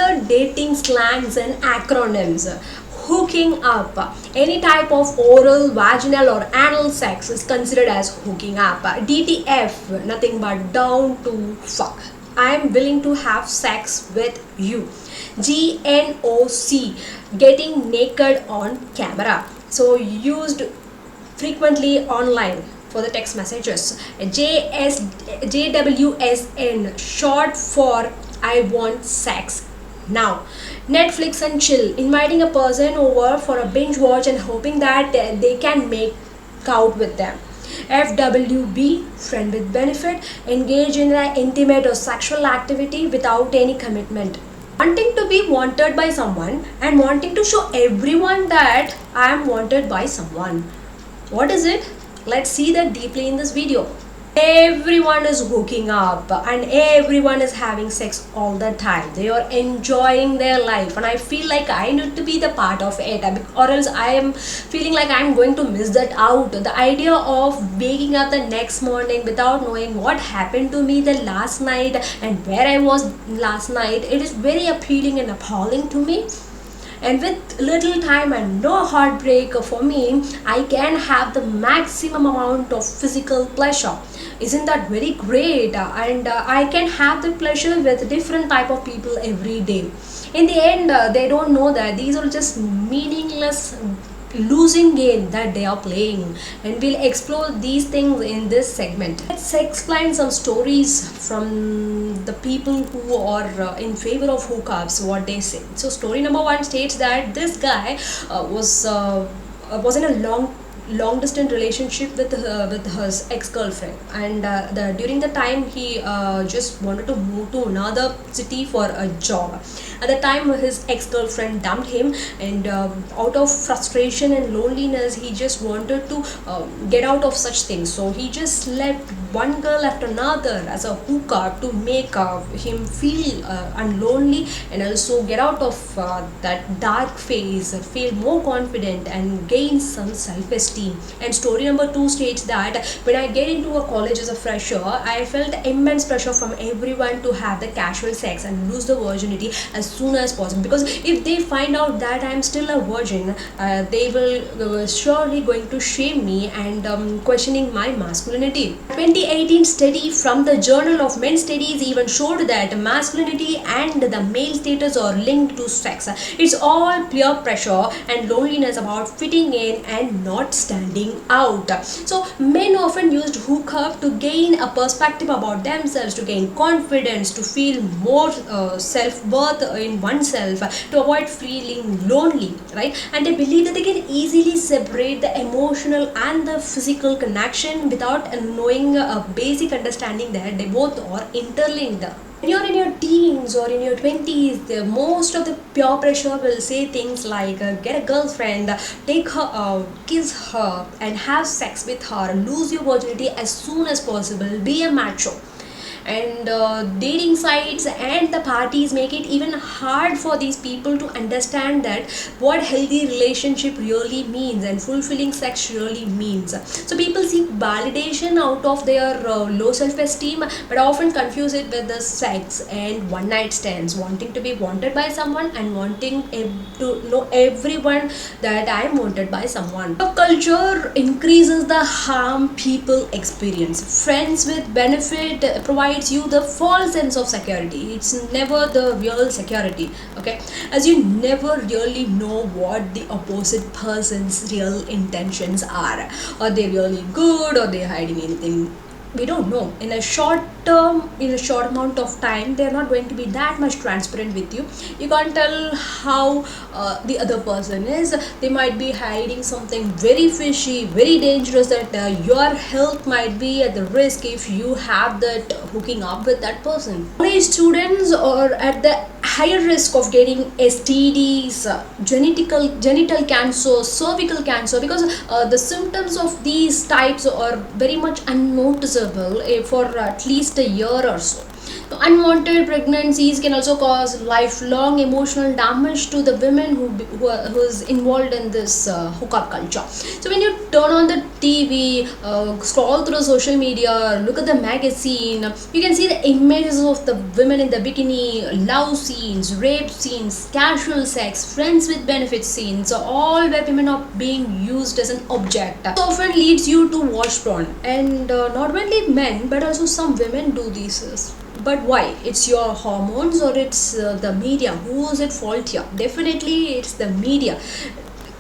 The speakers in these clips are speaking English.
popular dating slangs and acronyms. Hooking up. Any type of oral, vaginal, or anal sex is considered as hooking up. DTF, nothing but down to fuck. I am willing to have sex with you. GNOC, getting naked on camera. So used frequently online for the text messages. JWSN, short for I want sex now. Netflix and chill, inviting a person over for a binge watch and hoping that they can make out with them. FWB, friend with benefit, engage in an intimate or sexual activity without any commitment. Wanting to be wanted by someone and wanting to show everyone that I am wanted by someone. What is it? Let's see that deeply in this video. Everyone is hooking up and everyone is having sex all the time. They are enjoying their life, and I feel like I need to be the part of it, or else I am feeling like I'm going to miss that out. The idea of waking up the next morning without knowing what happened to me the last night and where I was last night, it is very appealing and appalling to me. And with little time and no heartbreak for me, I can have the maximum amount of physical pleasure. Isn't that very great? And I can have the pleasure with different type of people every day. In the end, they don't know that these are just meaningless losing game that they are playing, and we'll explore these things in this segment. Let's explain some stories from the people who are in favor of hookups, what they say. So story number one states that this guy was in a long distance relationship with his ex-girlfriend, and during the time he just wanted to move to another city for a job. At the time his ex-girlfriend dumped him, and out of frustration and loneliness he just wanted to get out of such things, so he just left one girl after another as a hookup to make him feel unlonely, and also get out of that dark phase, feel more confident and gain some self-esteem. And story number two states that when I get into a college as a fresher, I felt immense pressure from everyone to have the casual sex and lose the virginity as soon as possible, because if they find out that I'm still a virgin, they will surely going to shame me and questioning my masculinity. 2018 study from the Journal of Men's Studies even showed that masculinity and the male status are linked to sex. It's all peer pressure and loneliness about fitting in and not standing out. So men often used hookup to gain a perspective about themselves, to gain confidence, to feel more self-worth in oneself, to avoid feeling lonely, right? And they believe that they can easily separate the emotional and the physical connection without knowing a basic understanding that they both are interlinked. When you're in your teens or in your 20s, most of the peer pressure will say things like get a girlfriend, take her, kiss her and have sex with her, lose your virginity as soon as possible, be a macho. And dating sites and the parties make it even hard for these people to understand that what healthy relationship really means and fulfilling sex really means. So people seek validation out of their low self-esteem, but often confuse it with the sex and one night stands, wanting to be wanted by someone and wanting to know everyone that I am wanted by someone. So culture increases the harm people experience. Friends with benefit provides you the false sense of security. It's never the real security, okay, as you never really know what the opposite person's real intentions are. Are they really good, or they hiding anything? We don't know. In a short amount of time, they're not going to be that much transparent with you. You can't tell how the other person is. They might be hiding something very fishy, very dangerous, that your health might be at the risk if you have that hooking up with that person. College students are at the higher risk of getting STDs, genital cancer, cervical cancer, because the symptoms of these types are very much unnoticeable for at least a year or so. Unwanted pregnancies can also cause lifelong emotional damage to the women who's involved in this hookup culture. So when you turn on the TV, scroll through social media, look at the magazine, you can see the images of the women in the bikini, love scenes, rape scenes, casual sex, friends with benefit scenes, all where women are being used as an object. This often leads you to watch porn, and not only men but also some women do these. But why? It's your hormones or it's the media? Who is at fault here? Definitely it's the media.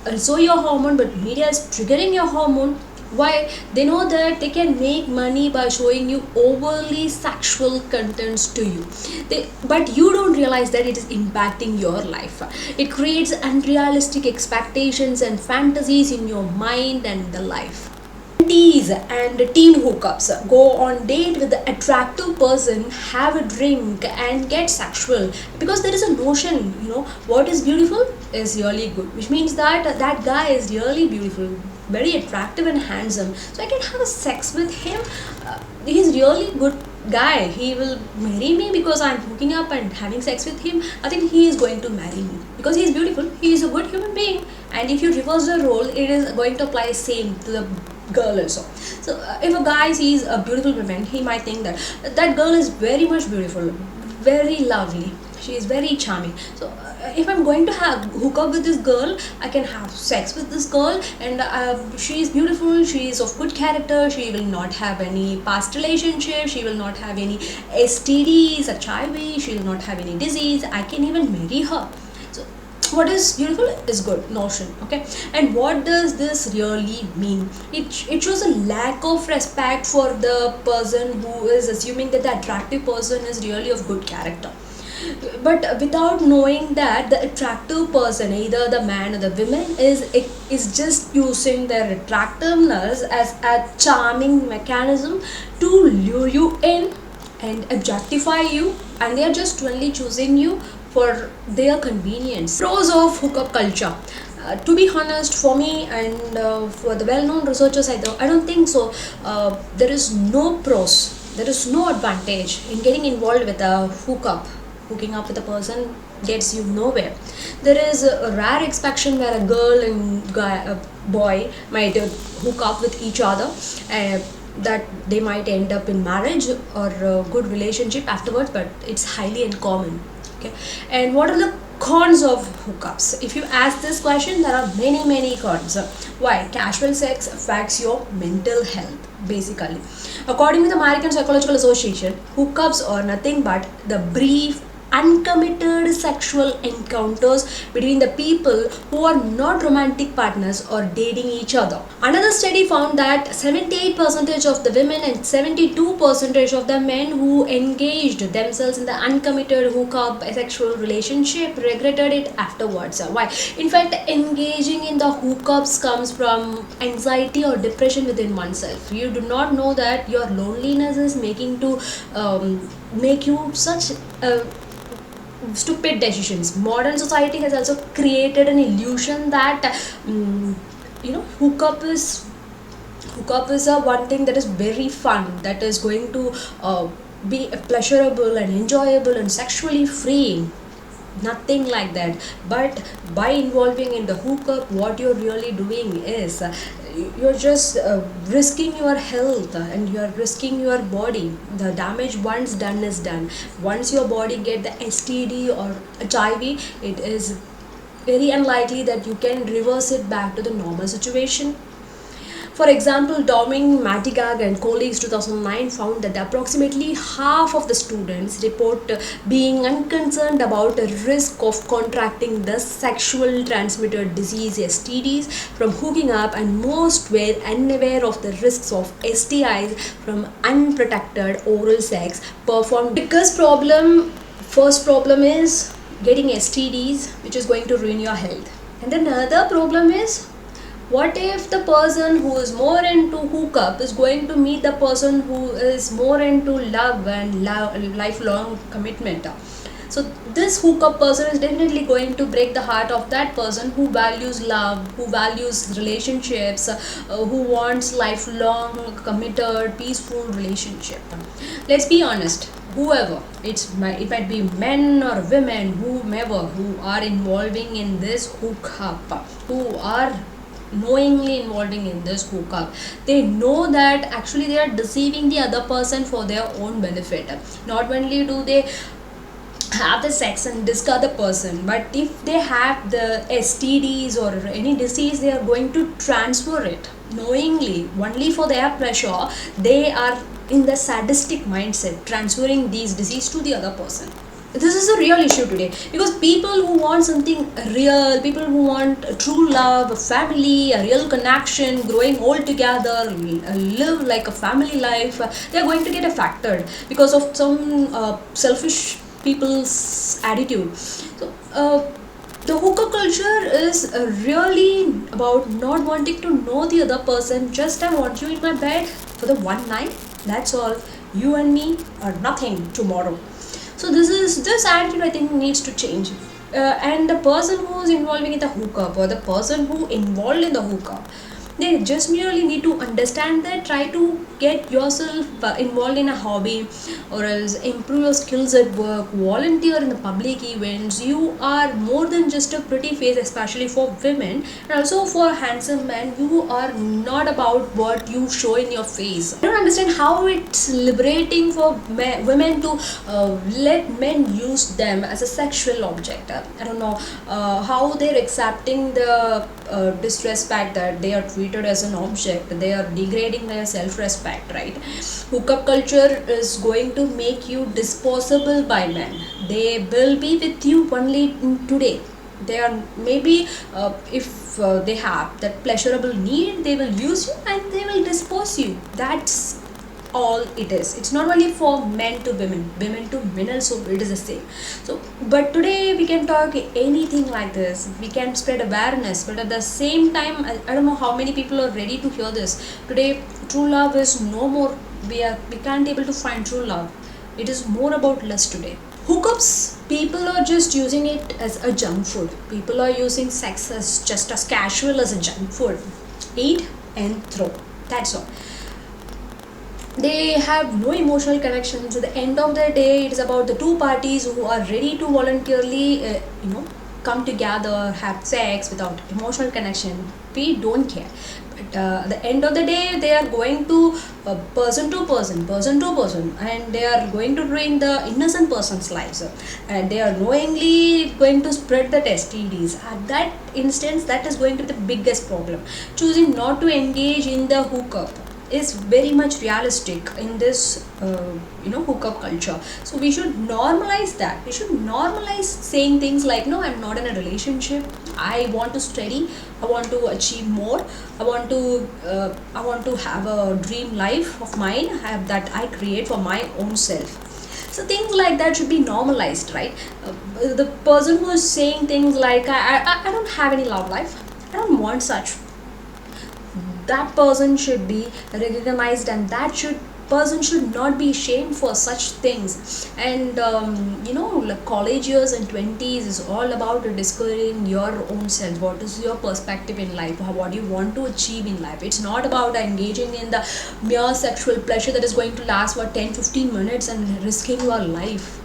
Also your hormone, but media is triggering your hormone. Why? They know that they can make money by showing you overly sexual contents to you. But you don't realize that it is impacting your life. It creates unrealistic expectations and fantasies in your mind and the life. Teens and teen hookups, go on date with the attractive person, have a drink and get sexual, because there is a notion, what is beautiful is really good, which means that that guy is really beautiful, very attractive and handsome, so I can have a sex with him. He's really good guy, he will marry me because I'm hooking up and having sex with him. I think he is going to marry me because he is beautiful, he is a good human being. And if you reverse the role, it is going to apply same to the girl also. So if a guy sees a beautiful woman, he might think that that girl is very much beautiful, very lovely, she is very charming. So if I'm going to have hook up with this girl, I can have sex with this girl, and she is beautiful, she is of good character, she will not have any past relationship, she will not have any STDs, HIV, she will not have any disease, I can even marry her. So what is beautiful is good notion, okay? And what does this really mean? It shows a lack of respect for the person who is assuming that the attractive person is really of good character, but without knowing that the attractive person, either the man or the woman, is just using their attractiveness as a charming mechanism to lure you in and objectify you, and they are just only choosing you for their convenience. Pros of hookup culture. To be honest, for me and for the well-known researchers, I don't think so. There is no pros, there is no advantage in getting involved with a hookup. Hooking up with a person gets you nowhere. There is a rare exception where a girl and boy might hook up with each other, that they might end up in marriage or a good relationship afterwards, but it's highly uncommon. Okay. And what are the cons of hookups? If you ask this question, there are many cons. Why? Casual sex affects your mental health, basically. According to the American Psychological Association, hookups are nothing but the brief, uncommitted sexual encounters between the people who are not romantic partners or dating each other. Another study found that 78% of the women and 72% of the men who engaged themselves in the uncommitted hookup sexual relationship regretted it afterwards. Why? In fact, engaging in the hookups comes from anxiety or depression within oneself. You do not know that your loneliness is making to make you such stupid decisions. Modern society has also created an illusion that hookup is a one thing that is very fun, that is going to be pleasurable and enjoyable and sexually freeing. Nothing like that. But by involving in the hookup, what you're really doing is you're just risking your health and you're risking your body. The damage once done is done. Once your body get the STD or HIV, it is very unlikely that you can reverse it back to the normal situation. For example, Doming, Matigag and colleagues 2009 found that approximately half of the students report being unconcerned about the risk of contracting the sexual transmitted disease STDs from hooking up, and most were unaware of the risks of STIs from unprotected oral sex performed. Biggest problem, first problem is getting STDs, which is going to ruin your health. And then another problem is, what if the person who is more into hookup is going to meet the person who is more into love and lifelong commitment? So this hookup person is definitely going to break the heart of that person who values love, who values relationships, who wants lifelong, committed, peaceful relationship. Let's be honest. whoever, it might be men or women, whomever, who are involving in this hookup, who are knowingly involving in this hookup, they know that actually they are deceiving the other person for their own benefit. Not only do they have the sex and discard the person, but if they have the STDs or any disease, they are going to transfer it knowingly only for their pleasure. They are in the sadistic mindset, transferring these disease to the other person. This is a real issue today, because people who want something real, people who want a true love, a family, a real connection, growing old together, live like a family life, they are going to get affected because of some selfish people's attitude. So the hookup culture is really about not wanting to know the other person. Just I want you in my bed for the one night, that's all. You and me are nothing tomorrow. So this attitude, I think, needs to change. And the person who is involving in the hookup, or the person who involved in the hookup, they just merely need to understand that, try to get yourself involved in a hobby, or else improve your skills at work, volunteer in the public events. You are more than just a pretty face, especially for women, and also for handsome men. You are not about what you show in your face. I don't understand how it's liberating for women to let men use them as a sexual object. I don't know how they're accepting the disrespect, that they are treated as an object, they are degrading their self-respect, right? Hookup culture is going to make you disposable by men. They will be with you only today. They are maybe if they have that pleasurable need, they will use you and they will dispose you. That's all it is. It's not only for men to women, women to men also, it is the same. So but today we can talk anything like this, we can spread awareness, but at the same time, I don't know how many people are ready to hear this. Today true love is no more. We can't able to find true love. It is more about lust today. Hookups, people are just using it as a junk food. People are using sex as just as casual as a junk food. Eat and throw, that's all. They have no emotional connections. At the end of the day, it is about the two parties who are ready to voluntarily come together, have sex without emotional connection. We don't care, but at the end of the day, they are going to person to person, person to person, and they are going to ruin the innocent person's lives, and they are knowingly going to spread the STDs. At that instance, that is going to be the biggest problem. Choosing not to engage in the hookup is very much realistic in this hookup culture. So we should normalize that. We should normalize saying things like, no, I'm not in a relationship, I want to study, I want to achieve more, I want to have a dream life of mine, have that I create for my own self. So things like that should be normalized, right? The person who is saying things like, I don't have any love life, I don't want such, that person should be recognized, and that person should not be ashamed for such things. And like college years and 20s is all about discovering your own self. What is your perspective in life? What do you want to achieve in life? It's not about engaging in the mere sexual pleasure that is going to last for 10-15 minutes and risking your life.